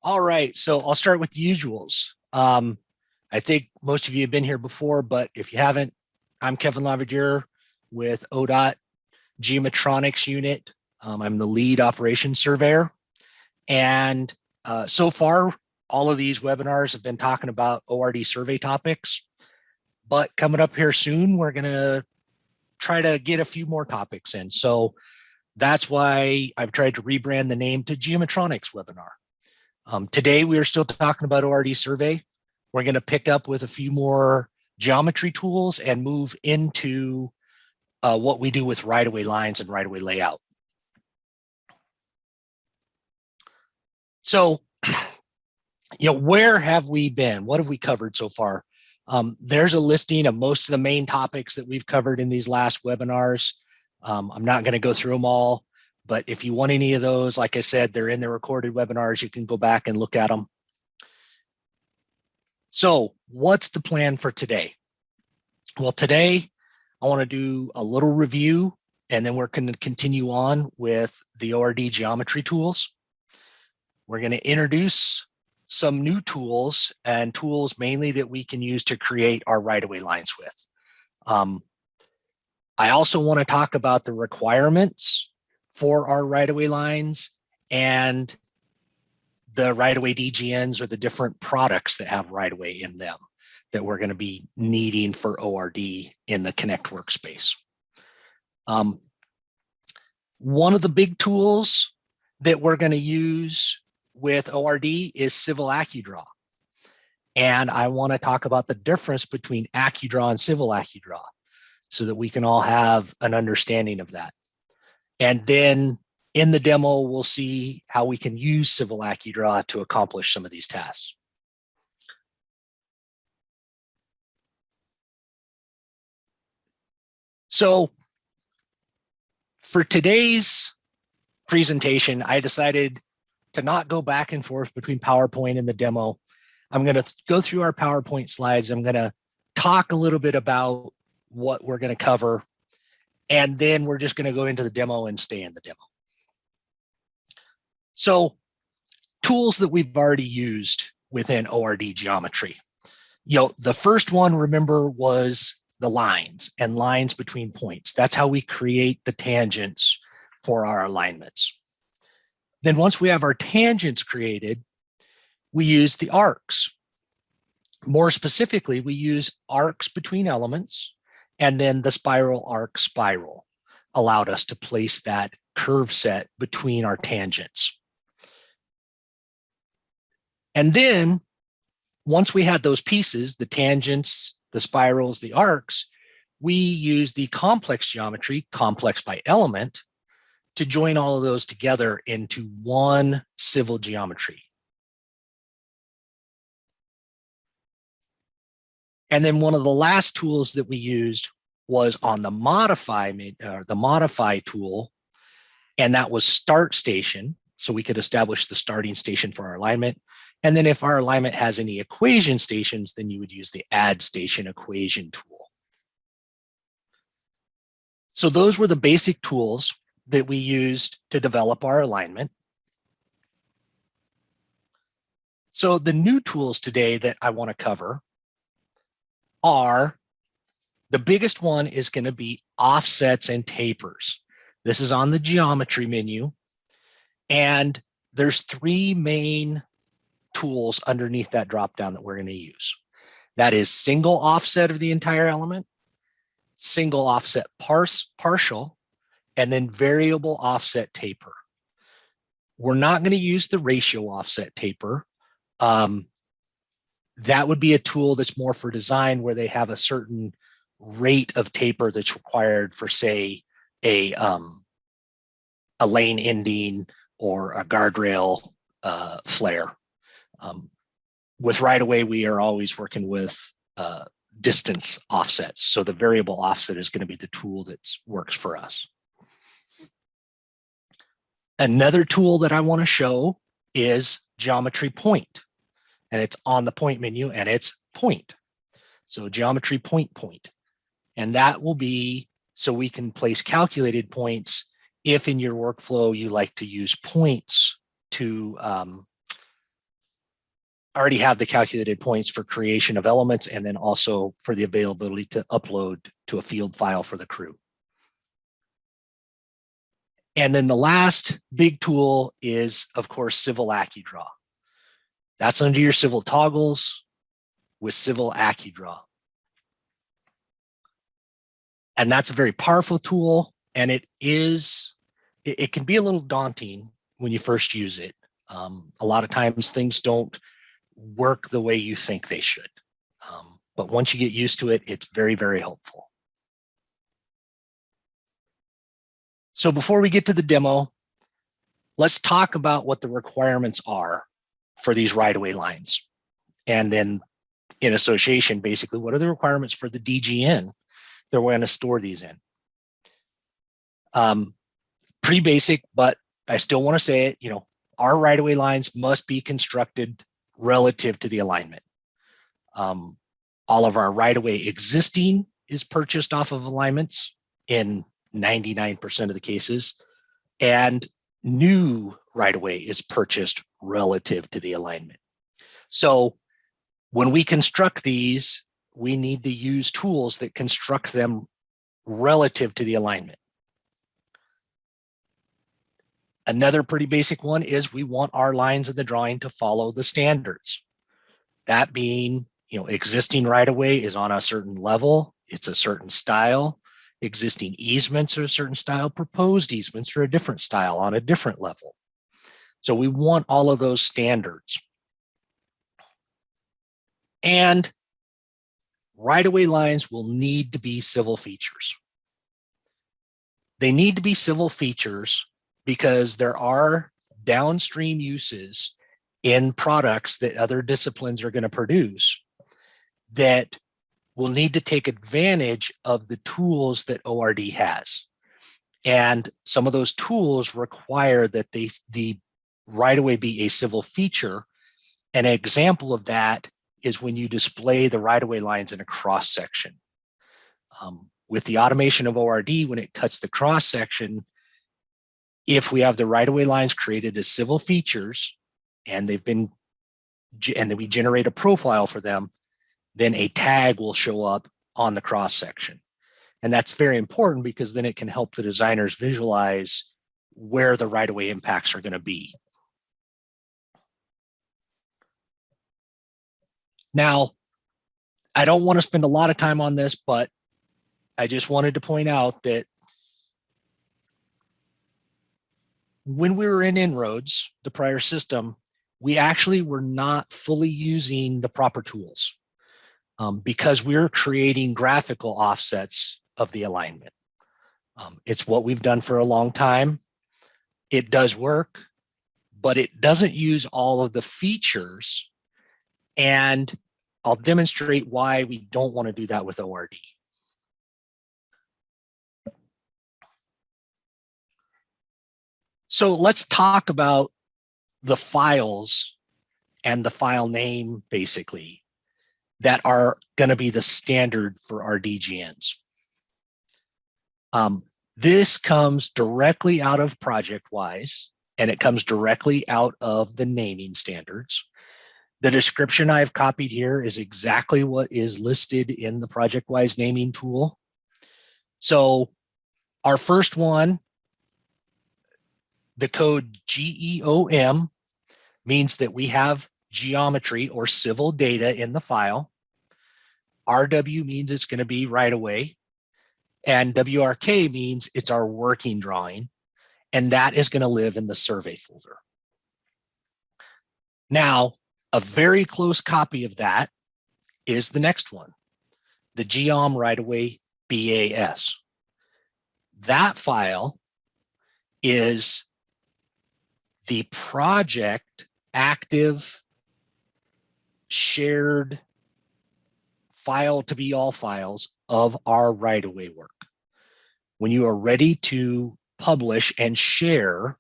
All right, so I'll start with the usuals. I think most of you have been here before, but if you haven't, I'm Kevin Lavadier with ODOT Geometronics Unit. I'm the lead operations surveyor. And so far, all of these webinars have been talking about ORD survey topics. But coming up here soon, we're going to try to get a few more topics in. So that's why I've tried to rebrand the name to Geometronics Webinar. Today, we are still talking about ORD survey. We're going to pick up with a few more geometry tools and move into what we do with right-of-way lines and right-of-way layout. So, where have we been? What have we covered so far? There's a listing of most of the main topics that we've covered in these last webinars. I'm not going to go through them all, but if you want any of those, like I said, they're in the recorded webinars. You can go back and look at them. So what's the plan for today? Well, today I want to do a little review, and then we're going to continue on with the ORD Geometry Tools. We're going to introduce some new tools, and tools mainly that we can use to create our right-of-way lines with. I also want to talk about the requirements for our right-of-way lines and the right-of-way DGNs, or the different products that have right-of-way in them that we're going to be needing for ORD in the Connect workspace. One of the big tools that we're going to use with ORD is Civil AccuDraw. And I want to talk about the difference between AccuDraw and Civil AccuDraw so that we can all have an understanding of that. And then in the demo, we'll see how we can use Civil AccuDraw to accomplish some of these tasks. So for today's presentation, I decided to not go back and forth between PowerPoint and the demo. I'm going to go through our PowerPoint slides. I'm going to talk a little bit about what we're going to cover, and then we're just going to go into the demo and stay in the demo. So tools that we've already used within ORD geometry. The first one, remember, was the lines and lines between points. That's how we create the tangents for our alignments. Then once we have our tangents created, we use the arcs. More specifically, we use arcs between elements, and then the spiral arc spiral allowed us to place that curve set between our tangents. And then once we had those pieces, the tangents, the spirals, the arcs, we use the complex geometry, complex by element, to join all of those together into one civil geometry. And then one of the last tools that we used was on the modify tool, and that was start station. So we could establish the starting station for our alignment. And then if our alignment has any equation stations, then you would use the add station equation tool. So those were the basic tools that we used to develop our alignment. So the new tools today that I want to cover are, the biggest one is going to be offsets and tapers. This is on the geometry menu. And there's three main tools underneath that dropdown that we're going to use. That is single offset of the entire element, single offset partial, and then variable offset taper. We're not going to use the ratio offset taper. That would be a tool that's more for design, where they have a certain rate of taper that's required for, say, a lane ending or a guardrail flare. With right-of-way, we are always working with distance offsets. So the variable offset is going to be the tool that works for us. Another tool that I want to show is Geometry Point, and it's on the point menu, and it's point. So Geometry Point. And that will be so we can place calculated points if in your workflow you like to use points to already have the calculated points for creation of elements and then also for the availability to upload to a field file for the crew. And then the last big tool is, of course, Civil AccuDraw. That's under your Civil toggles with Civil AccuDraw. And that's a very powerful tool, and it can be a little daunting when you first use it. A lot of times things don't work the way you think they should. But once you get used to it, it's very, very helpful. So before we get to the demo, let's talk about what the requirements are for these right-of-way lines. And then in association, basically, what are the requirements for the DGN that we're going to store these in? Pretty basic, but I still want to say it, our right-of-way lines must be constructed relative to the alignment. All of our right-of-way existing is purchased off of alignments in 99% of the cases, and new right-of-way is purchased relative to the alignment. So when we construct these, we need to use tools that construct them relative to the alignment. Another pretty basic one is we want our lines in the drawing to follow the standards. That being, existing right-of-way is on a certain level, it's a certain style, existing easements are a certain style, proposed easements are a different style on a different level. So we want all of those standards. And right-of-way lines will need to be civil features. They need to be civil features because there are downstream uses in products that other disciplines are going to produce that will need to take advantage of the tools that ORD has. And some of those tools require that the right-of-way be a civil feature. An example of that is when you display the right-of-way lines in a cross-section. With the automation of ORD, when it cuts the cross-section, if we have the right-of-way lines created as civil features and then we generate a profile for them, then a tag will show up on the cross-section. And that's very important because then it can help the designers visualize where the right-of-way impacts are going to be. Now, I don't want to spend a lot of time on this, but I just wanted to point out that when we were in En-ROADS, the prior system, we actually were not fully using the proper tools because we're creating graphical offsets of the alignment. It's what we've done for a long time. It does work, but it doesn't use all of the features. And I'll demonstrate why we don't want to do that with ORD. So let's talk about the files and the file name, basically, that are going to be the standard for our DGNs. This comes directly out of ProjectWise, and it comes directly out of the naming standards. The description I've copied here is exactly what is listed in the ProjectWise naming tool. So our first one, the code GEOM, means that we have geometry or civil data in the file. RW means it's going to be right away. And WRK means it's our working drawing. And that is going to live in the survey folder. Now, a very close copy of that is the next one, the geom right away BAS. That file is the project active shared file to be all files of our right-of-way work. When you are ready to publish and share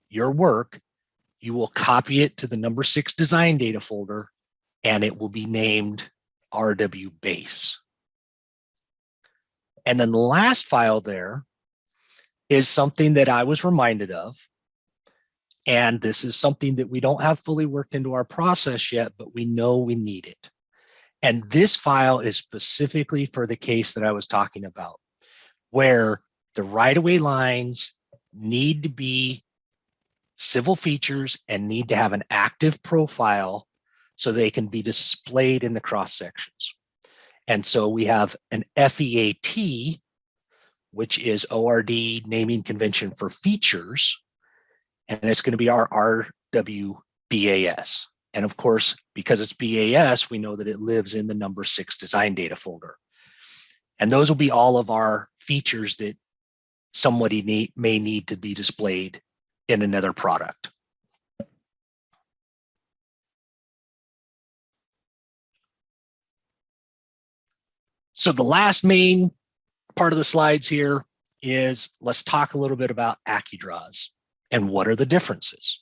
your work, you will copy it to the number 6 design data folder, and it will be named RW base. And then the last file there is something that I was reminded of. And this is something that we don't have fully worked into our process yet, but we know we need it. And this file is specifically for the case that I was talking about, where the right-of-way lines need to be civil features and need to have an active profile so they can be displayed in the cross sections. And so we have an FEAT, which is ORD naming convention for features, and it's going to be our RW BAS. And of course, because it's BAS, we know that it lives in the number 6 design data folder. And those will be all of our features that somebody may need to be displayed in another product. So the last main part of the slides here is let's talk a little bit about AccuDraws and what are the differences.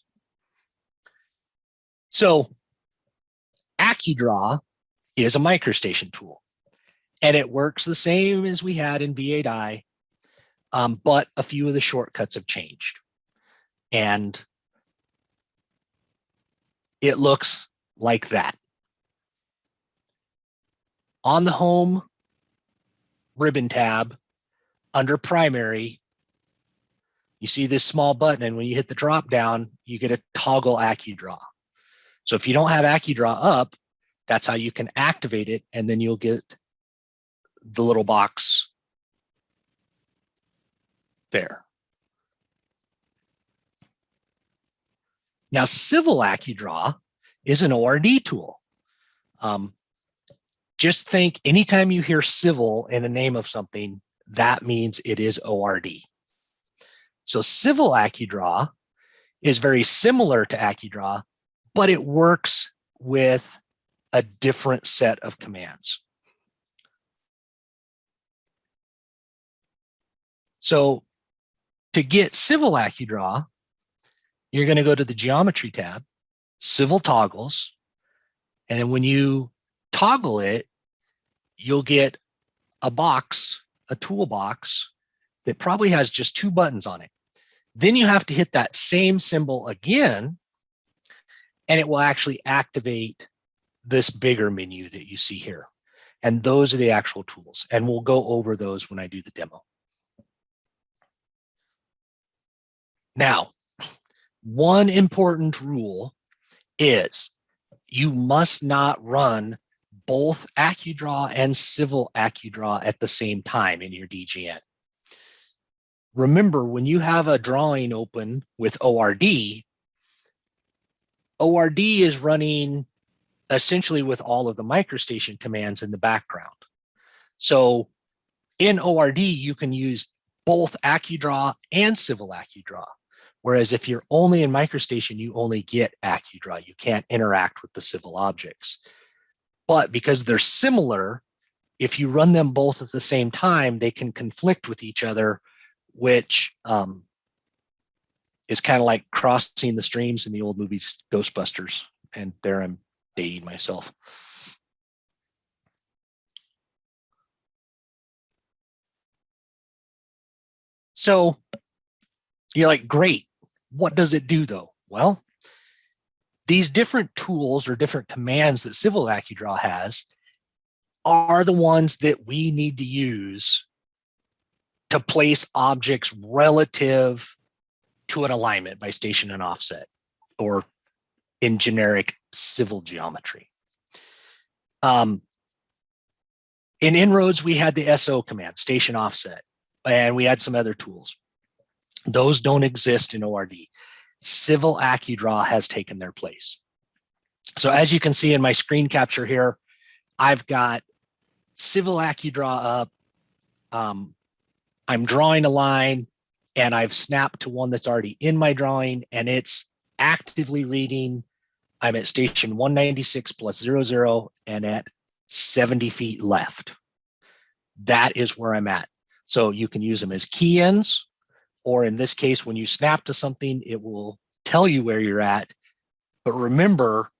So AccuDraw is a microstation tool, and it works the same as we had in V8i, but a few of the shortcuts have changed. And it looks like that. On the home ribbon tab, under primary, you see this small button, and when you hit the drop down, you get a toggle AccuDraw. So if you don't have AccuDraw up, that's how you can activate it, and then you'll get the little box there. Now, Civil AccuDraw is an ORD tool. Just think anytime you hear civil in the name of something, that means it is ORD. So Civil AccuDraw is very similar to AccuDraw, but it works with a different set of commands. So to get Civil AccuDraw, you're going to go to the Geometry tab, Civil Toggles, and then when you toggle it, you'll get a box, a toolbox that probably has just 2 buttons on it. Then you have to hit that same symbol again, and it will actually activate this bigger menu that you see here. And those are the actual tools, and we'll go over those when I do the demo. Now, one important rule is you must not run both AccuDraw and Civil AccuDraw at the same time in your DGN. Remember, when you have a drawing open with ORD, ORD is running essentially with all of the microstation commands in the background. So in ORD, you can use both AccuDraw and Civil AccuDraw. Whereas if you're only in microstation, you only get AccuDraw. You can't interact with the civil objects. But because they're similar, if you run them both at the same time, they can conflict with each other, which is kind of like crossing the streams in the old movies Ghostbusters. And there I'm dating myself. So you're like, great. What does it do though? Well, these different tools or different commands that Civil AccuDraw has are the ones that we need to use to place objects relative to an alignment by station and offset, or in generic civil geometry. In inroads, we had the SO command, station offset, and we had some other tools. Those don't exist in ORD. Civil AccuDraw has taken their place. So as you can see in my screen capture here, I've got Civil AccuDraw up. I'm drawing a line, and I've snapped to one that's already in my drawing, and it's actively reading. I'm at station 196 plus 00 and at 70 feet left. That is where I'm at. So you can use them as key ends, or in this case, when you snap to something, it will tell you where you're at. But remember,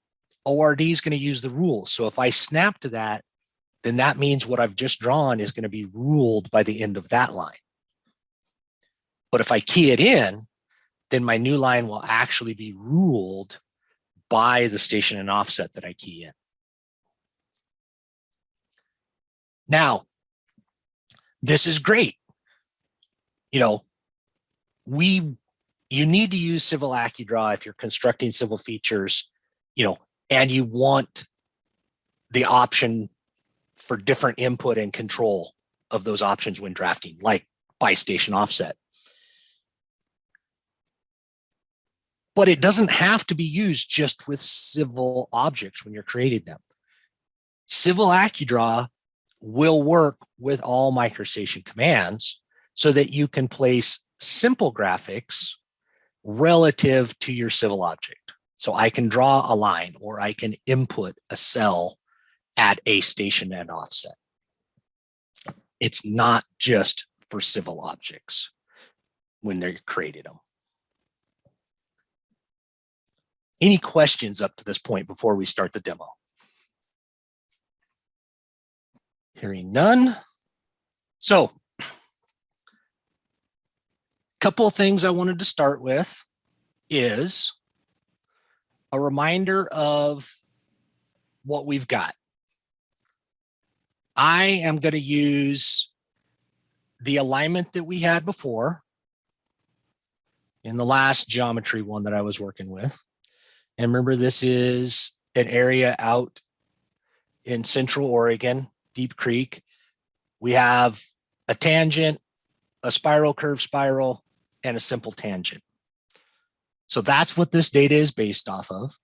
ORD is going to use the rules. So if I snap to that, then that means what I've just drawn is going to be ruled by the end of that line. But if I key it in, then my new line will actually be ruled by the station and offset that I key in. Now, this is great. You know, you need to use Civil AccuDraw if you're constructing civil features, you know, and you want the option for different input and control of those options when drafting, like by station offset. But it doesn't have to be used just with civil objects when you're creating them. Civil AccuDraw will work with all microstation commands so that you can place simple graphics relative to your civil object. So I can draw a line or I can input a cell at a station and offset. It's not just for civil objects when they're created them. Any questions up to this point before we start the demo? Hearing none. So, a couple of things I wanted to start with is a reminder of what we've got. I am going to use the alignment that we had before in the last geometry one that I was working with. And remember, this is an area out in Central Oregon, Deep Creek. We have a tangent, a spiral, curved spiral, and a simple tangent. So that's what this data is based off of.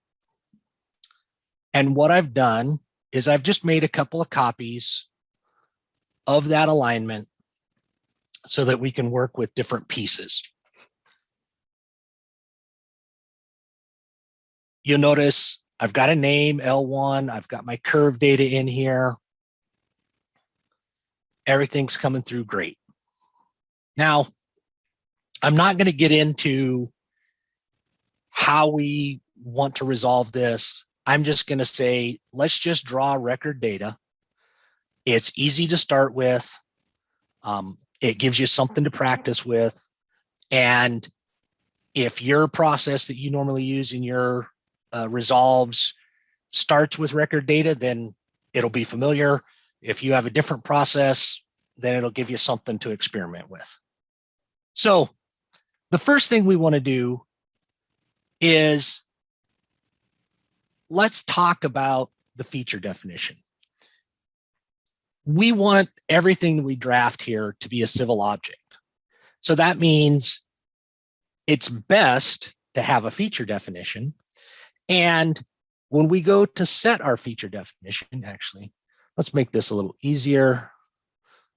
And what I've done is I've just made a couple of copies of that alignment so that we can work with different pieces. You'll notice I've got a name, L1. I've got my curve data in here. Everything's coming through great. Now, I'm not going to get into how we want to resolve this. I'm just going to say, let's just draw record data. It's easy to start with. It gives you something to practice with. And if your process that you normally use in your resolves starts with record data, then it'll be familiar. If you have a different process, then it'll give you something to experiment with. So the first thing we want to do is let's talk about the feature definition. We want everything that we draft here to be a civil object. So that means it's best to have a feature definition. And when we go to set our feature definition, actually, let's make this a little easier.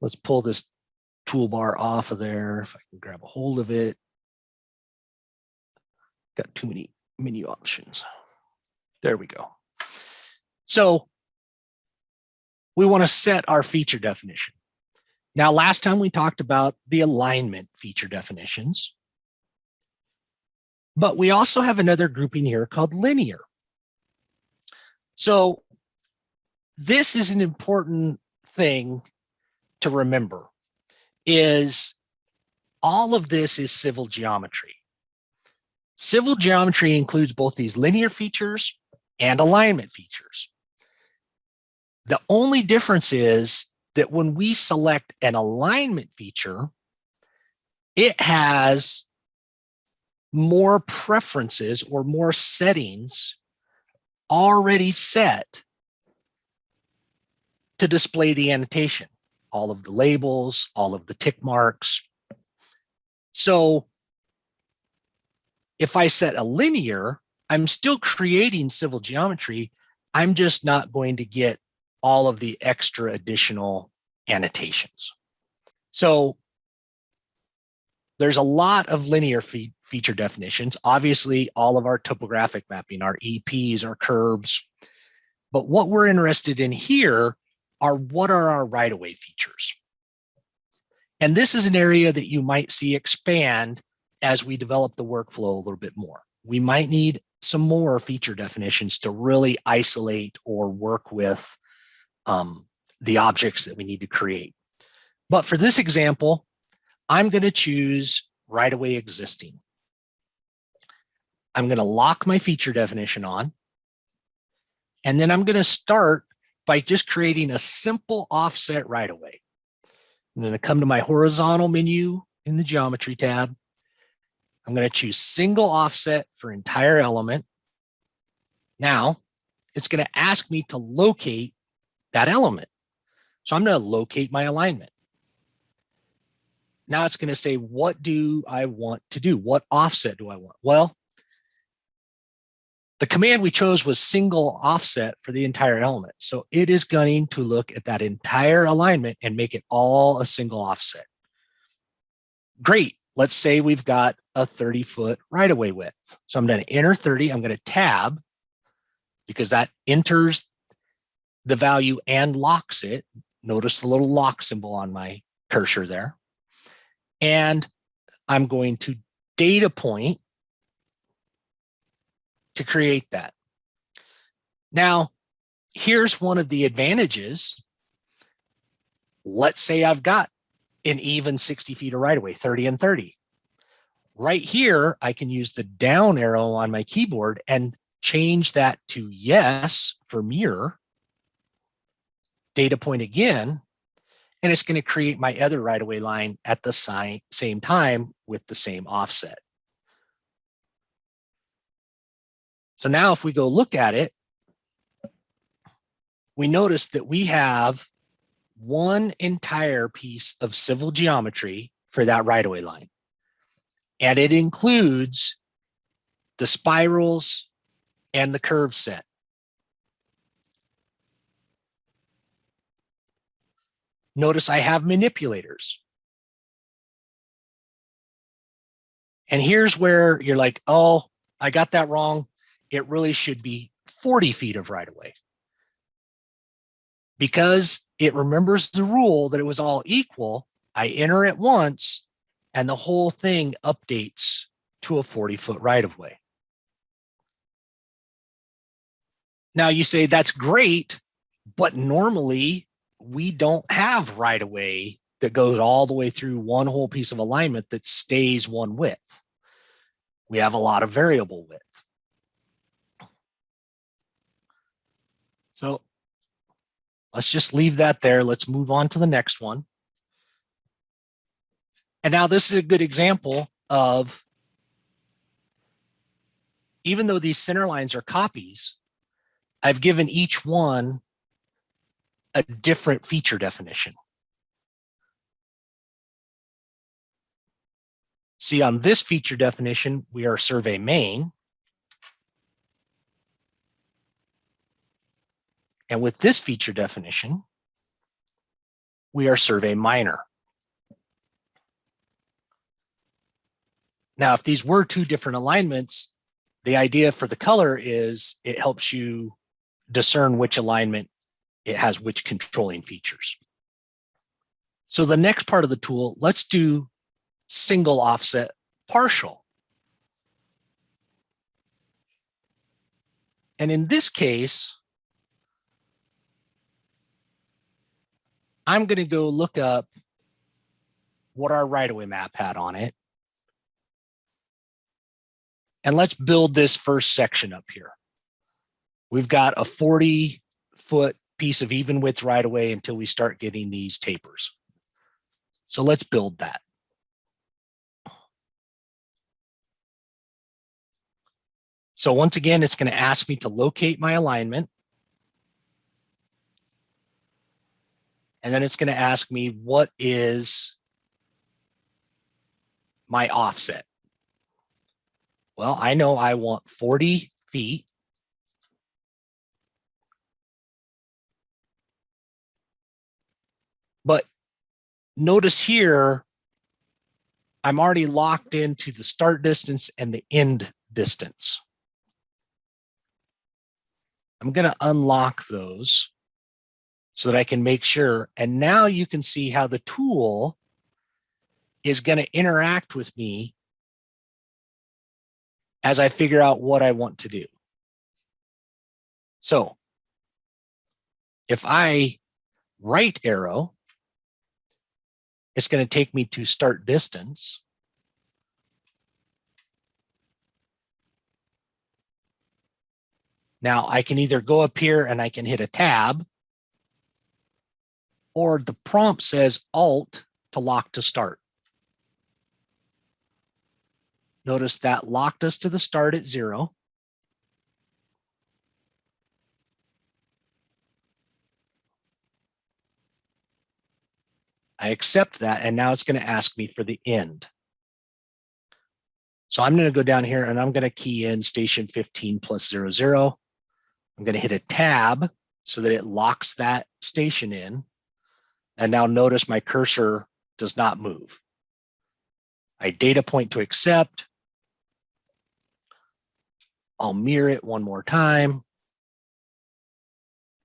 Let's pull this toolbar off of there. If I can grab a hold of it. Got too many menu options. There we go. So we want to set our feature definition. Now, last time we talked about the alignment feature definitions, but we also have another grouping here called linear. So this is an important thing to remember, is all of this is civil geometry. Civil geometry includes both these linear features and alignment features. The only difference is that when we select an alignment feature, it has more preferences or more settings already set to display the annotation, all of the labels, all of the tick marks. So if I set a linear, I'm still creating civil geometry. I'm just not going to get all of the extra additional annotations. So there's a lot of linear feature definitions. Obviously, all of our topographic mapping, our EPs, our curves. But what we're interested in here are what are our right-of-way features. And this is an area that you might see expand as we develop the workflow a little bit more. We might need some more feature definitions to really isolate or work with the objects that we need to create. But for this example, I'm going to choose right-of-way existing. I'm going to lock my feature definition on. And then I'm going to start by just creating a simple offset right away. I'm going to come to my horizontal menu in the geometry tab. I'm going to choose single offset for entire element. Now it's going to ask me to locate that element. So I'm going to locate my alignment. Now it's going to say, what do I want to do? What offset do I want? Well, the command we chose was single offset for the entire element. So it is going to look at that entire alignment and make it all a single offset. Great. Let's say we've got a 30-foot right-of-way width. So I'm going to enter 30. I'm going to tab because that enters the value and locks it. Notice the little lock symbol on my cursor there. And I'm going to data point to create that. Now, here's one of the advantages. Let's say I've got an even 60 feet of right of way, 30 and 30. Right here, I can use the down arrow on my keyboard and change that to yes for mirror, data point again, and it's going to create my other right of way line at the same time with the same offset. So now if we go look at it, we notice that we have one entire piece of civil geometry for that right-of-way line. And it includes the spirals and the curve set. Notice I have manipulators. And here's where you're like, oh, I got that wrong. It really should be 40 feet of right-of-way. Because it remembers the rule that it was all equal, I enter it once and the whole thing updates to a 40-foot right-of-way. Now you say that's great, but normally we don't have right-of-way that goes all the way through one whole piece of alignment that stays one width. We have a lot of variable width. So let's just leave that there. Let's move on to the next one. And now this is a good example of, even though these center lines are copies, I've given each one a different feature definition. See, on this feature definition, we are survey main. And with this feature definition, we are survey minor. Now, if these were two different alignments, the idea for the color is it helps you discern which alignment it has which controlling features. So the next part of the tool, let's do single offset partial. And in this case, I'm going to go look up what our right-of-way map had on it. And let's build this first section up here. We've got a 40-foot piece of even width right-of-way until we start getting these tapers. So let's build that. So once again, it's going to ask me to locate my alignment. And then it's going to ask me, what is my offset? Well, I know I want 40 feet. But notice here, I'm already locked into the start distance and the end distance. I'm going to unlock those so that I can make sure. And now you can see how the tool is going to interact with me as I figure out what I want to do. So if I right arrow, it's going to take me to start distance. Now I can either go up here and I can hit a tab, or the prompt says Alt to lock to start. Notice that locked us to the start at 0. I accept that, and now it's going to ask me for the end. So I'm going to go down here and I'm going to key in station 15 plus 00. I'm going to hit a tab so that it locks that station in. And now notice my cursor does not move. I data point to accept. I'll mirror it one more time.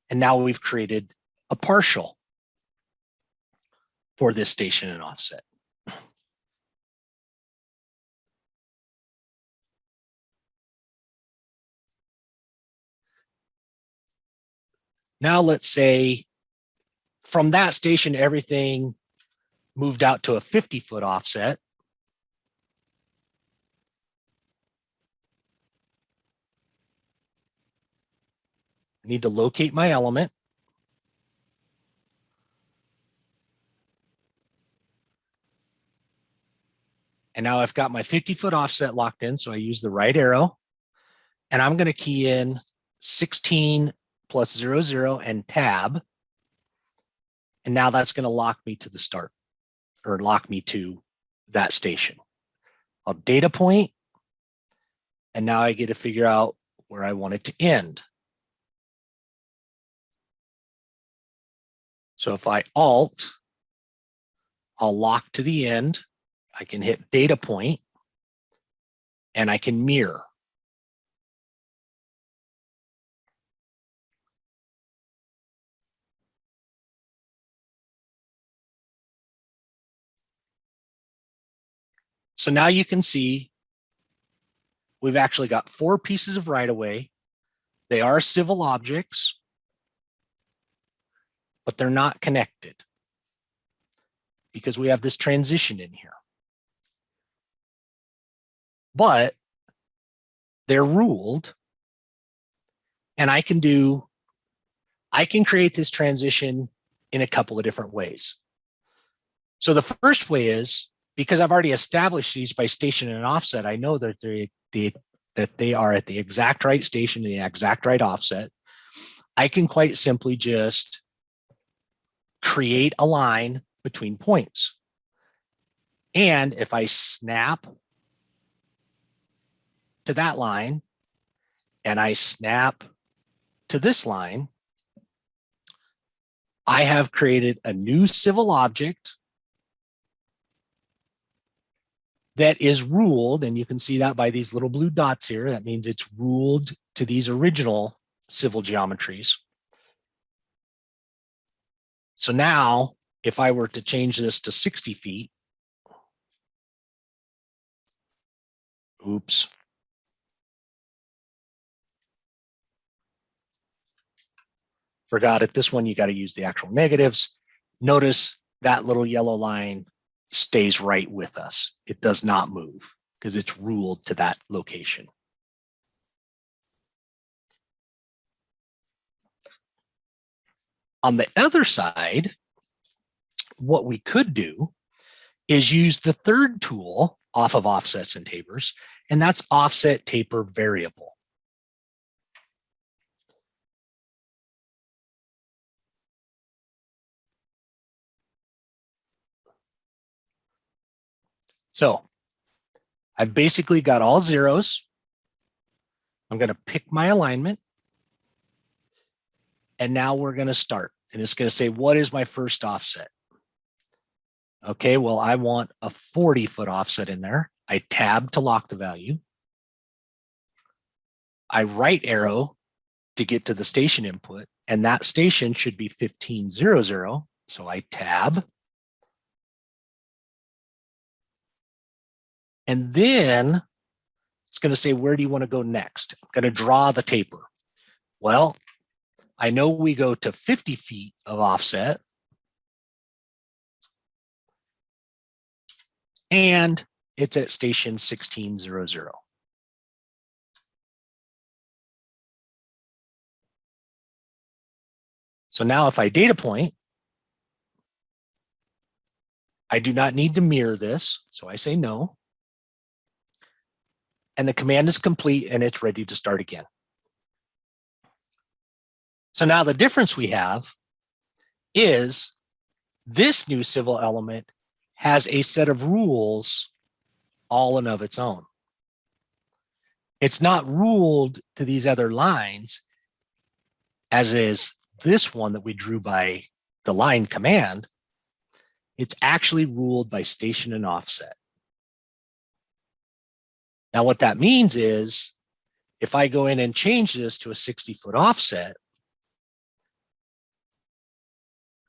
And now we've created a partial for this station and offset. Now let's say from that station, everything moved out to a 50-foot offset. I need to locate my element. And now I've got my 50-foot offset locked in, so I use the right arrow. And I'm going to key in 16 plus 00 and tab. And now that's going to lock me to the start, or lock me to that station. I'll data point, and now I get to figure out where I want it to end. So if I Alt, I'll lock to the end. I can hit data point, and I can mirror. So now you can see we've actually got 4 pieces of right-of-way. They are civil objects, but they're not connected because we have this transition in here. But they're ruled, and I can create this transition in a couple of different ways. So the first way is, because I've already established these by station and offset, I know that they are at the exact right station, the exact right offset. I can quite simply just create a line between points. And if I snap to that line and I snap to this line, I have created a new civil object that is ruled, and you can see that by these little blue dots here. That means it's ruled to these original civil geometries. So now, if I were to change this to 60 feet, oops. Forgot it. This one, you got to use the actual negatives. Notice that little yellow line stays right with us. It does not move because it's ruled to that location. On the other side, what we could do is use the third tool off of offsets and tapers, and that's offset taper variable. So I've basically got all zeros. I'm going to pick my alignment. And now we're going to start. And it's going to say, what is my first offset? Okay, well, I want a 40-foot offset in there. I tab to lock the value. I right arrow to get to the station input. And that station should be 1500. So I tab. And then it's going to say, where do you want to go next? I'm going to draw the taper. Well, I know we go to 50 feet of offset. And it's at station 1600. So now if I data point, I do not need to mirror this. So I say no. And the command is complete and it's ready to start again. So now the difference we have is this new civil element has a set of rules all and of its own. It's not ruled to these other lines, as is this one that we drew by the line command. It's actually ruled by station and offset. Now, what that means is if I go in and change this to a 60-foot offset,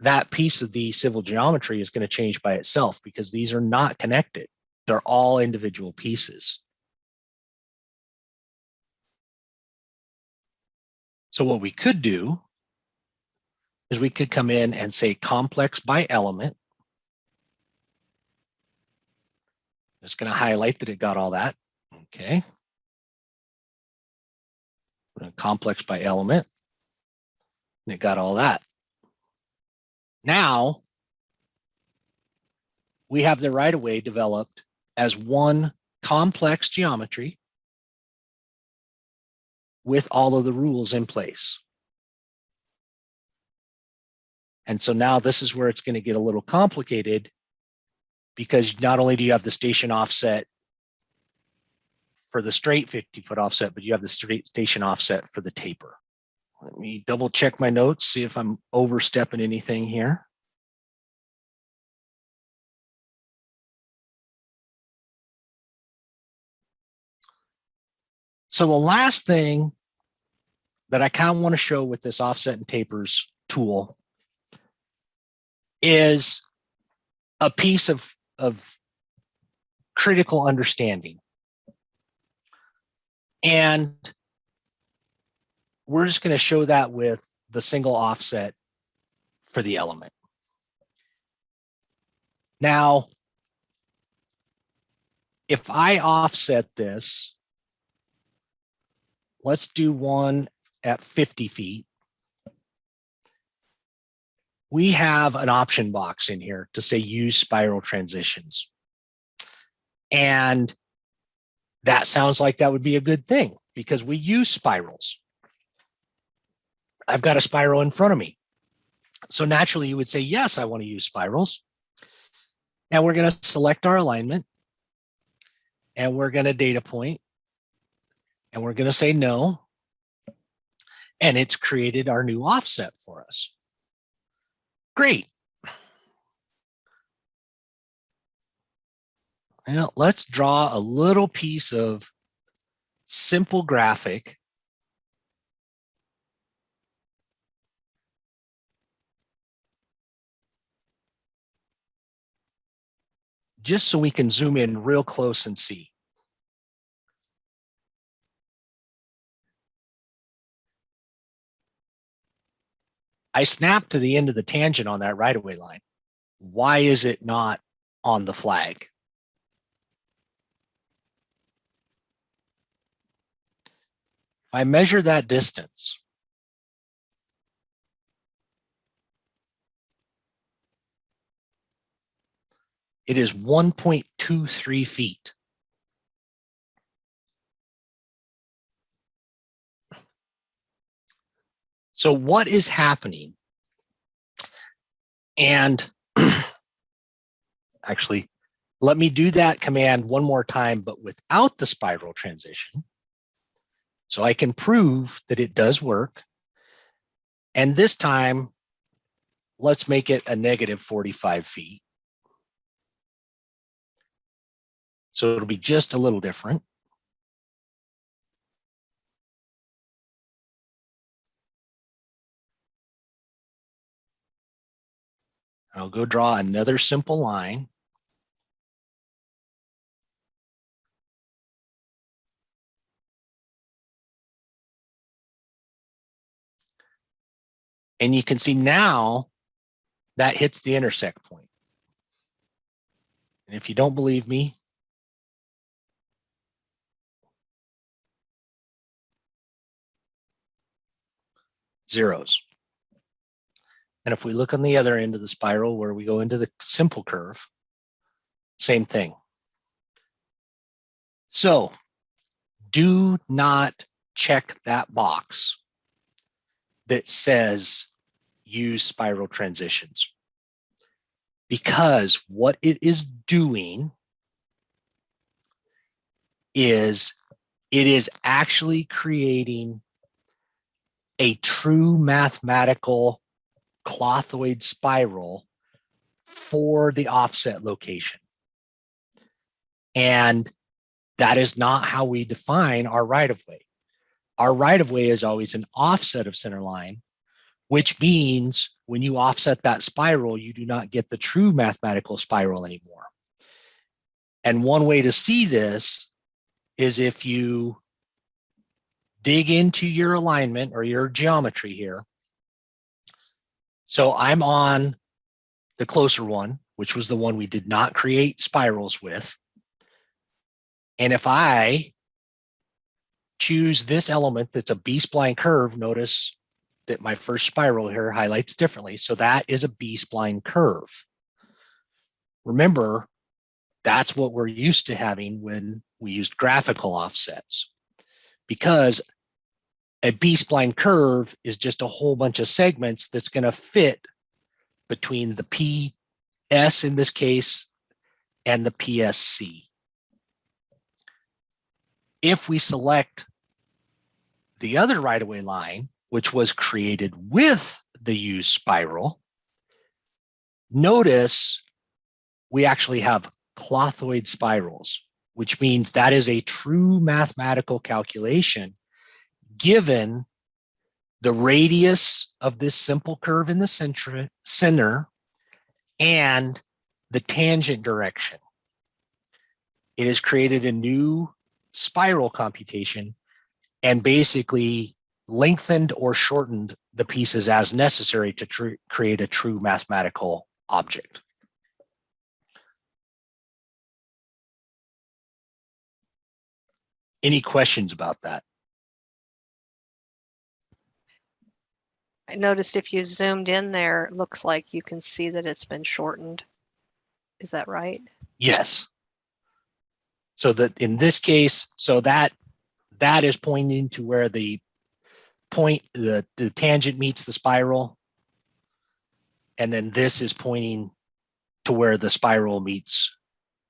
that piece of the civil geometry is going to change by itself because these are not connected. They're all individual pieces. So what we could do is we could come in and say complex by element. I'm just going to highlight that it got all that. Okay. Complex by element. And it got all that. Now we have the right of way developed as one complex geometry with all of the rules in place. And so now this is where it's going to get a little complicated because not only do you have the station offset for the straight 50-foot offset, but you have the straight station offset for the taper. Let me double check my notes, see if I'm overstepping anything here. So the last thing that I kind of want to show with this offset and tapers tool is a piece of critical understanding. And we're just going to show that with the single offset for the element. Now, if I offset this, let's do one at 50 feet. We have an option box in here to say use spiral transitions. And that sounds like that would be a good thing because we use spirals. I've got a spiral in front of me. So naturally you would say, yes, I want to use spirals. And we're going to select our alignment and we're going to data point and we're going to say no. And it's created our new offset for us. Great. Now let's draw a little piece of simple graphic. Just so we can zoom in real close and see. I snapped to the end of the tangent on that right-of-way line. Why is it not on the flag? If I measure that distance, it is 1.23 feet. So what is happening? And actually, let me do that command one more time, but without the spiral transition. So I can prove that it does work. And this time, let's make it a negative 45 feet. So it'll be just a little different. I'll go draw another simple line. And you can see now that hits the intersect point. And if you don't believe me, zeros. And if we look on the other end of the spiral where we go into the simple curve, same thing. So do not check that box that says use spiral transitions, because what it is doing is it is actually creating a true mathematical clothoid spiral for the offset location. And that is not how we define our right-of-way. Our right-of-way is always an offset of center line, which means when you offset that spiral, you do not get the true mathematical spiral anymore. And one way to see this is if you dig into your alignment or your geometry here. So I'm on the closer one, which was the one we did not create spirals with. And if I choose this element that's a B-spline curve, notice that my first spiral here highlights differently. So that is a B-spline curve. Remember, that's what we're used to having when we used graphical offsets, because a B-spline curve is just a whole bunch of segments that's going to fit between the PS in this case and the PSC. If we select the other right-of-way line, which was created with the used spiral, notice we actually have clothoid spirals, which means that is a true mathematical calculation given the radius of this simple curve in the center and the tangent direction. It has created a new spiral computation and basically lengthened or shortened the pieces as necessary to create a true mathematical object. Any questions about that? I noticed if you zoomed in there, it looks like you can see that it's been shortened. Is that right? Yes. So that in this case, so that is pointing to where the point, the tangent meets the spiral. And then this is pointing to where the spiral meets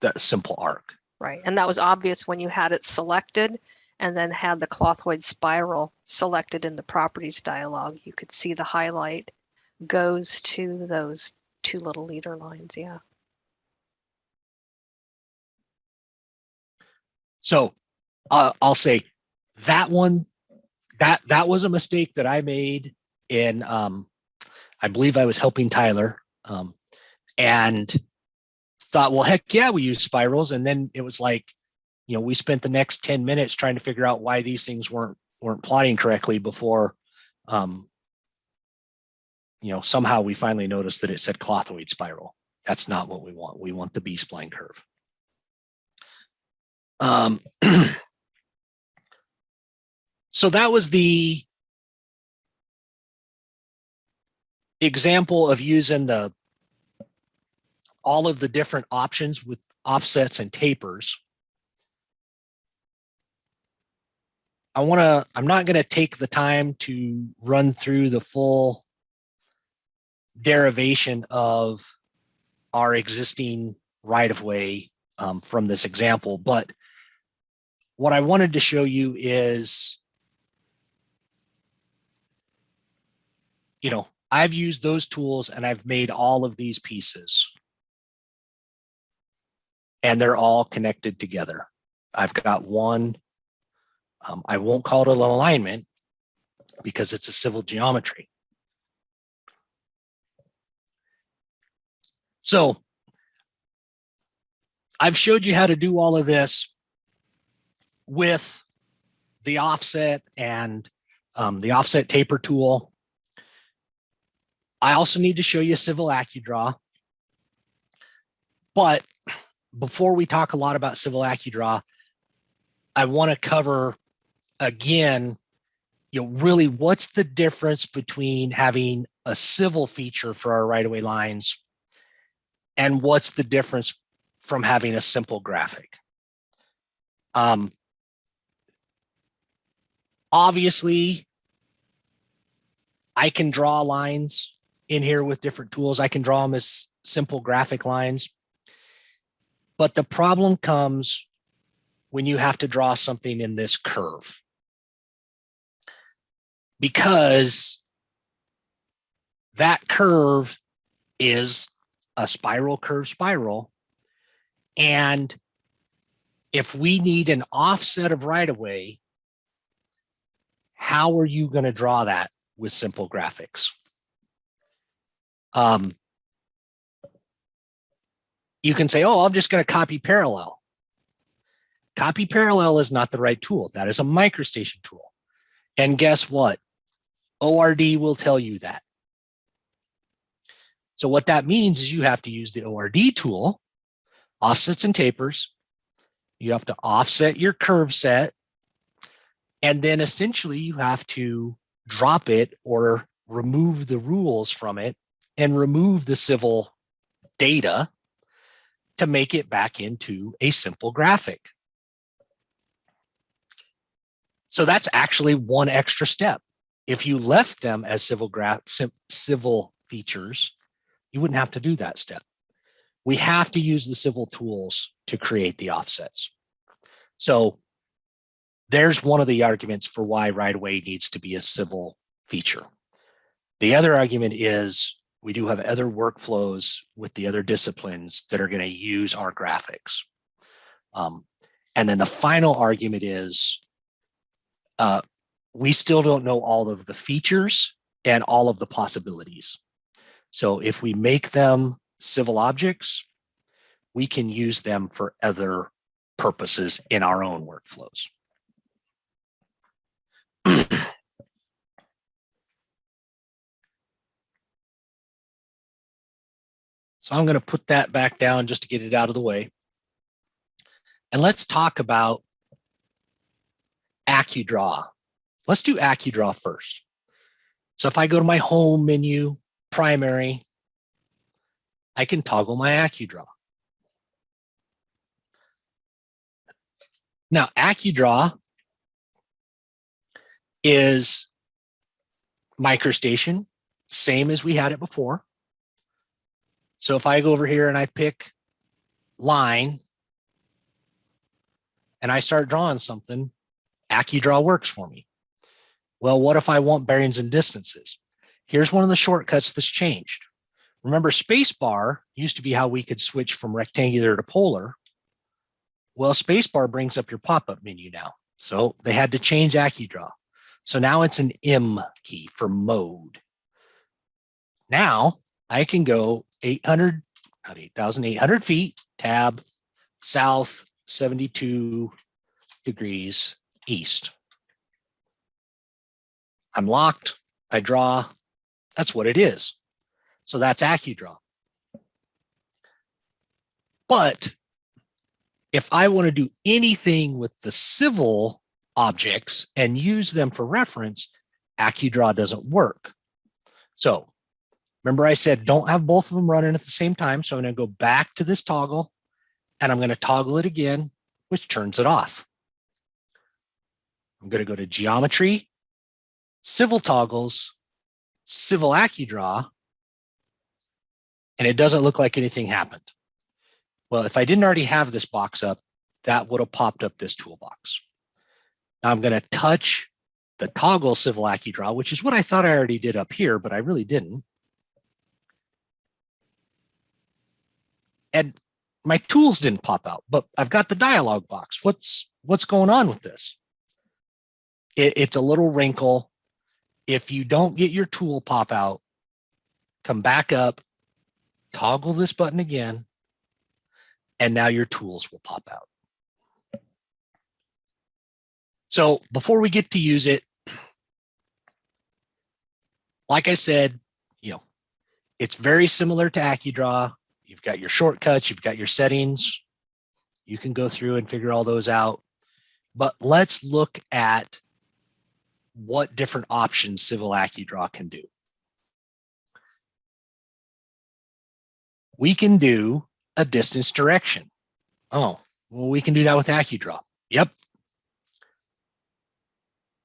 the simple arc. Right. And that was obvious when you had it selected and then had the clothoid spiral selected in the properties dialog. You could see the highlight goes to those two little leader lines. Yeah. So I'll say that one, that was a mistake that I made in, I believe I was helping Tyler and thought, well, heck yeah, we use spirals. And then it was like, you know, we spent the next 10 minutes trying to figure out why these things weren't plotting correctly before, you know, somehow we finally noticed that it said clothoid spiral. That's not what we want. We want the B-spline curve. So that was the example of using all of the different options with offsets and tapers. I'm not going to take the time to run through the full derivation of our existing right-of-way from this example, but what I wanted to show you is, you know, I've used those tools and I've made all of these pieces and they're all connected together. I've got one, I won't call it an alignment because it's a civil geometry. So I've showed you how to do all of this with the offset and the offset taper tool. I also need to show you civil AccuDraw. But before we talk a lot about civil AccuDraw, I want to cover again, you know, really what's the difference between having a civil feature for our right-of-way lines, and what's the difference from having a simple graphic. Obviously, I can draw lines in here with different tools. I can draw them as simple graphic lines. But the problem comes when you have to draw something in this curve. Because that curve is a spiral curve spiral. And if we need an offset of right-of-way, how are you going to draw that with simple graphics? You can say, oh, I'm just going to copy parallel. Copy parallel is not the right tool. That is a microstation tool. And guess what? ORD will tell you that. So what that means is you have to use the ORD tool, offsets and tapers. You have to offset your curve set. And then essentially you have to drop it or remove the rules from it and remove the civil data to make it back into a simple graphic. So that's actually one extra step. If you left them as civil features, you wouldn't have to do that step. We have to use the civil tools to create the offsets. So there's one of the arguments for why right-of-way needs to be a civil feature. The other argument is we do have other workflows with the other disciplines that are going to use our graphics. And then the final argument is we still don't know all of the features and all of the possibilities. So if we make them civil objects, we can use them for other purposes in our own workflows. So I'm going to put that back down just to get it out of the way. And let's talk about AccuDraw. Let's do AccuDraw first. So if I go to my home menu, primary, I can toggle my AccuDraw. Now, AccuDraw is MicroStation, same as we had it before. So if I go over here and I pick line and I start drawing something, AccuDraw works for me. Well, what if I want bearings and distances? Here's one of the shortcuts that's changed. Remember, spacebar used to be how we could switch from rectangular to polar. Well, spacebar brings up your pop-up menu now. So they had to change AccuDraw. So now it's an M key for mode. Now I can go 800 feet, tab, south, 72 degrees east. I'm locked, I draw, that's what it is. So that's AccuDraw. But if I want to do anything with the civil objects and use them for reference, AccuDraw doesn't work. So remember I said don't have both of them running at the same time. So I'm going to go back to this toggle and I'm going to toggle it again, which turns it off. I'm going to go to Geometry, Civil Toggles, Civil AccuDraw, and it doesn't look like anything happened. Well, if I didn't already have this box up, that would have popped up this toolbox. Now I'm going to touch the toggle Civil AccuDraw, which is what I thought I already did up here, but I really didn't. And my tools didn't pop out, but I've got the dialog box. What's going on with this? It's a little wrinkle. If you don't get your tool pop out, come back up, toggle this button again, and now your tools will pop out. So before we get to use it, like I said, it's very similar to AccuDraw. You've got your shortcuts, you've got your settings. You can go through and figure all those out. But let's look at what different options Civil AccuDraw can do. we can do a distance direction. Oh, well, we can do that with AccuDraw. Yep.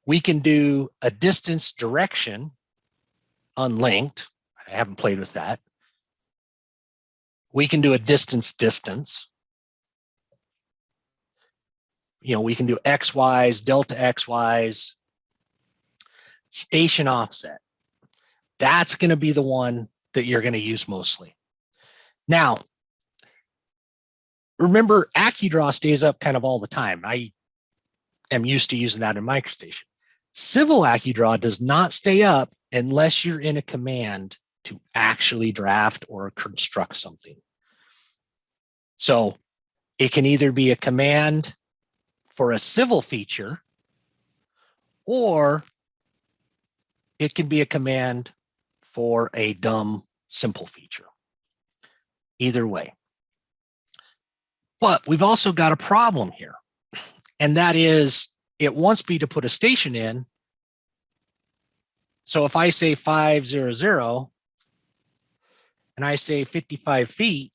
We can do a distance direction unlinked. I haven't played with that. We can do a distance. You know, we can do XYs, delta XYs, station offset. That's going to be the one that you're going to use mostly. Now, remember, AccuDraw stays up kind of all the time. I am used to using that in MicroStation. Civil AccuDraw does not stay up unless you're in a command to actually draft or construct something. So it can either be a command for a civil feature, or it can be a command for a dumb simple feature. Either way. But we've also got a problem here. And that is, it wants me to put a station in. So if I say 500 and I say 55 feet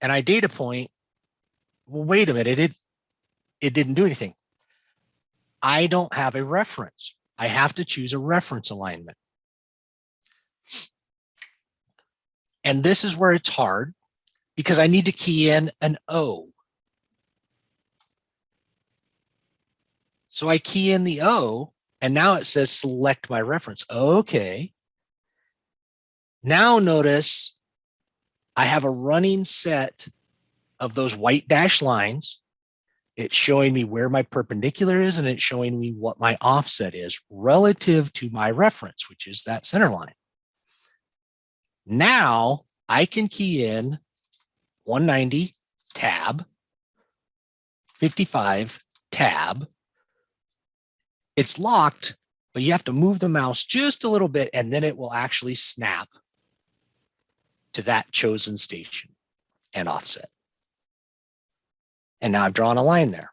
and I data point, well, wait a minute, it didn't do anything. I don't have a reference. I have to choose a reference alignment. And this is where it's hard because I need to key in an O. So I key in the O, and now it says select my reference. Okay. Now notice I have a running set of those white dashed lines. It's showing me where my perpendicular is, and it's showing me what my offset is relative to my reference, which is that center line. Now I can key in 190 tab, 55 tab. It's locked, but you have to move the mouse just a little bit, and then it will actually snap to that chosen station and offset. And now I've drawn a line there.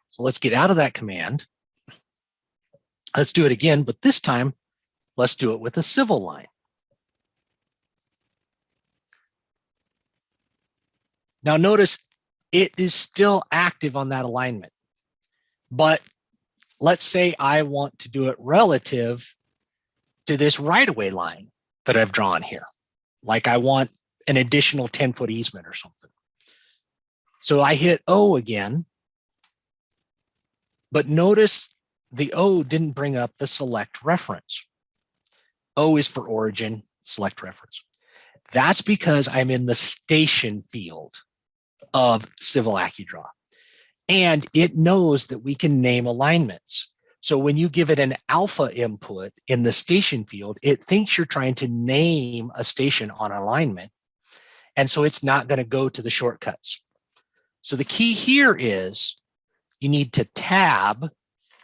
So let's get out of that command. Let's do it again, but this time, let's do it with a civil line. Now notice it is still active on that alignment, but let's say I want to do it relative to this right-of-way line that I've drawn here. Like I want an additional 10-foot easement or something. So I hit O again, but notice the O didn't bring up the select reference. O is for origin, select reference. That's because I'm in the station field of Civil AccuDraw. And it knows that we can name alignments. So when you give it an alpha input in the station field, it thinks you're trying to name a station on alignment. And so it's not going to go to the shortcuts. So the key here is you need to tab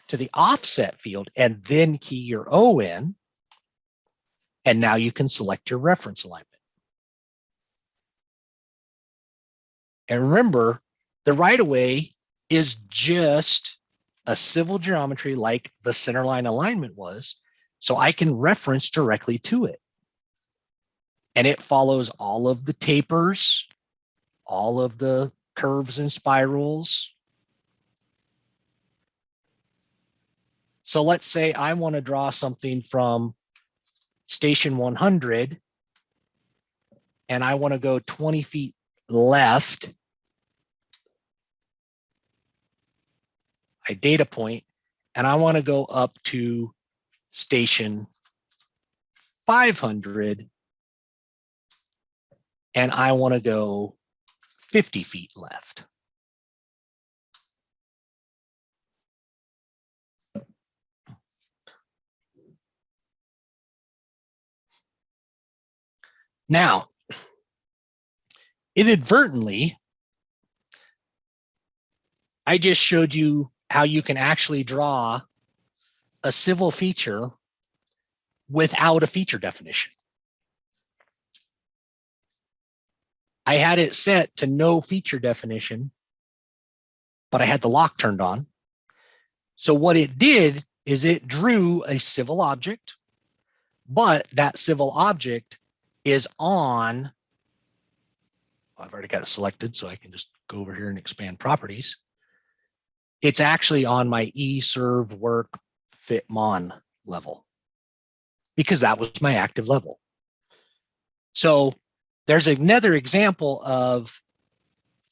to the offset field and then key your O in. And now you can select your reference alignment. And remember, the right-of-way is just a civil geometry like the centerline alignment was, so I can reference directly to it. And it follows all of the tapers, all of the curves and spirals. So let's say I want to draw something from station 100 and I want to go 20 feet left. I data point and I want to go up to station 500 and I want to go 50 feet left. Now, inadvertently, I just showed you how you can actually draw a civil feature without a feature definition. I had it set to no feature definition, but I had the lock turned on. So what it did is it drew a civil object, but that civil object is on, I've already got it selected, so I can just go over here and expand properties. It's actually on my eServe work fit mon level because that was my active level. So there's another example of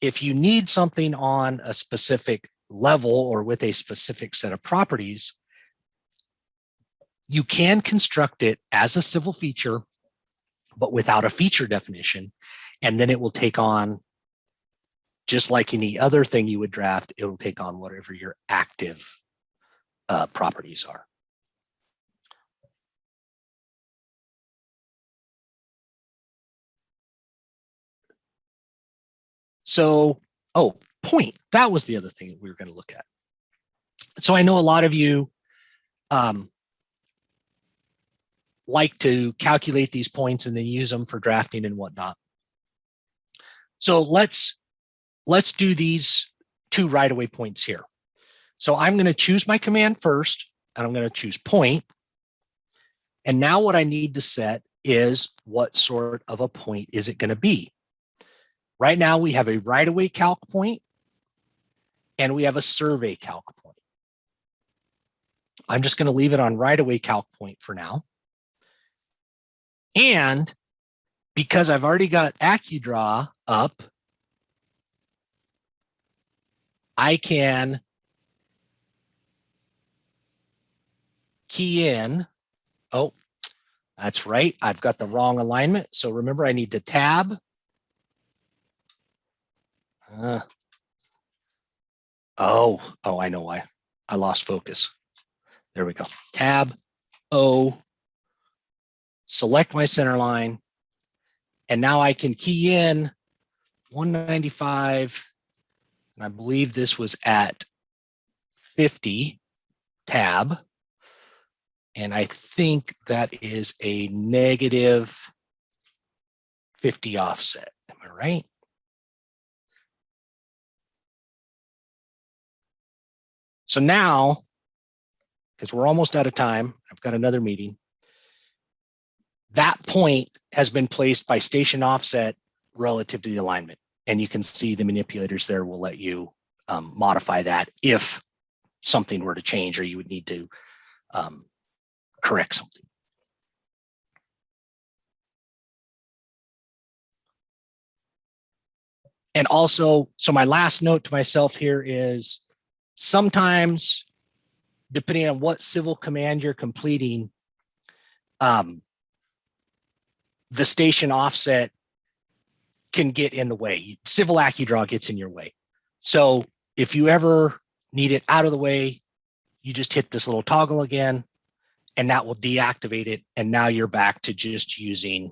if you need something on a specific level or with a specific set of properties, you can construct it as a civil feature, but without a feature definition. And then it will take on, just like any other thing you would draft, it will take on whatever your active properties are. So, oh, point. That was the other thing that we were going to look at. So I know a lot of you like to calculate these points and then use them for drafting and whatnot. So let's do these two right-of-way points here. So I'm going to choose my command first, and I'm going to choose point. And now what I need to set is what sort of a point is it going to be? Right now we have a right-of-way calc point and we have a survey calc point. I'm just going to leave it on right-of-way calc point for now. And because I've already got AccuDraw up, I can key in. Oh, that's right. I've got the wrong alignment. So remember, I need to tab. I know why. I lost focus. There we go. Tab O, select my center line. And now I can key in 195. And I believe this was at 50, tab. And I think that is a negative 50 offset. Am I right? So now, because we're almost out of time, I've got another meeting. That point has been placed by station offset relative to the alignment. And you can see the manipulators there will let you modify that if something were to change or you would need to correct something. And also, so my last note to myself here is sometimes, depending on what civil command you're completing, the station offset can get in the way. Civil AccuDraw gets in your way. So if you ever need it out of the way, you just hit this little toggle again, and that will deactivate it. And now you're back to just using,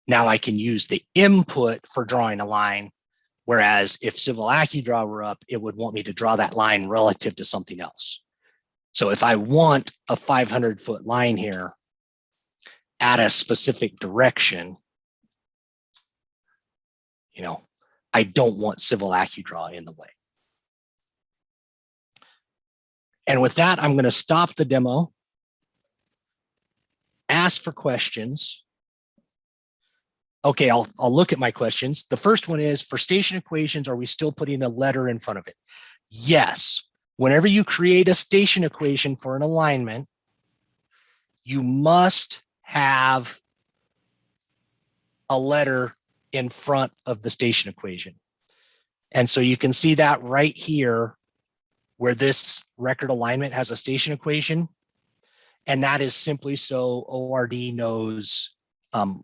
now I can use the input for drawing a line. Whereas if Civil AccuDraw were up, it would want me to draw that line relative to something else. So if I want a 500-foot line here at a specific direction, you know, I don't want Civil AccuDraw in the way. And with that, I'm going to stop the demo, ask for questions. Okay, I'll look at my questions. The first one is, for station equations, are we still putting a letter in front of it? Yes. Whenever you create a station equation for an alignment, you must have a letter in front of the station equation. And so you can see that right here where this record alignment has a station equation. And that is simply so ORD knows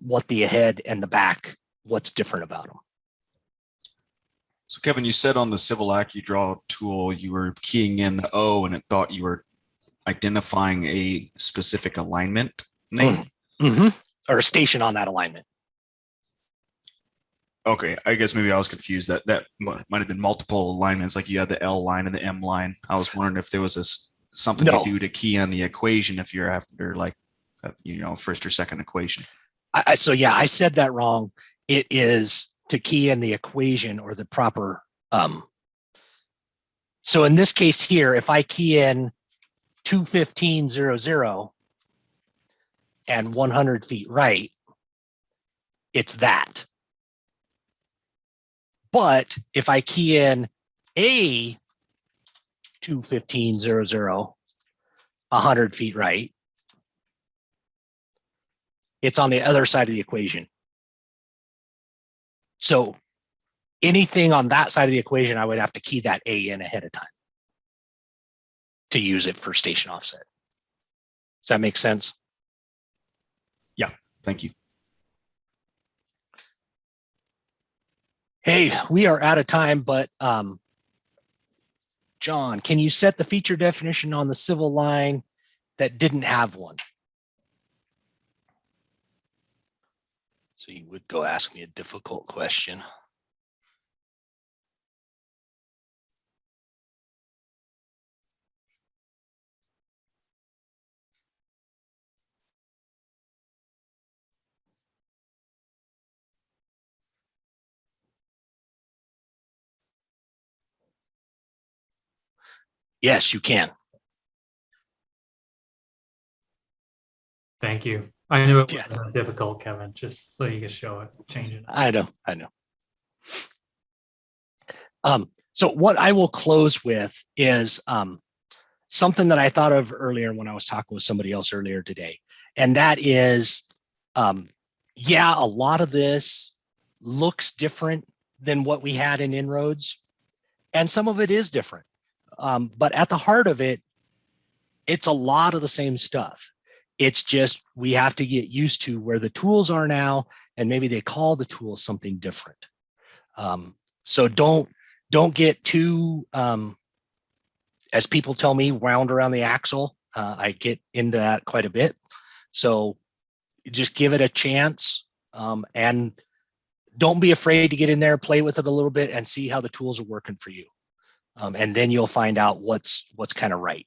what the ahead and the back, what's different about them. So Kevin, you said on the Civil AccuDraw tool, you were keying in the O and it thought you were identifying a specific alignment name? Or a station on that alignment. Okay, I guess maybe I was confused. That might have been multiple alignments, like you had the L line and the M line. I was wondering if there was something you do to key on the equation if you're after like, you know, first or second equation. So yeah, I said that wrong. It is to key in the equation or the proper So in this case here, if I key in 215.00 and 100 feet right, it's that. But if I key in a 215.00, 100 feet right, it's on the other side of the equation. So anything on that side of the equation, I would have to key that A in ahead of time to use it for station offset. Does that make sense? Yeah, thank you. Hey, we are out of time, but John, can you set the feature definition on the civil line that didn't have one? So you would go ask me a difficult question. Yes, you can. Thank you. I knew it Yeah. was difficult, Kevin, just so you could show it, change it. I know. So what I will close with is something that I thought of earlier when I was talking with somebody else earlier today. And that is, yeah, a lot of this looks different than what we had in inroads. And some of it is different. But at the heart of it, it's a lot of the same stuff. It's just we have to get used to where the tools are now, and maybe they call the tools something different. So don't get too, as people tell me, wound around the axle. I get into that quite a bit. So just give it a chance, and don't be afraid to get in there, play with it a little bit, and see how the tools are working for you. And then you'll find out what's kind of right.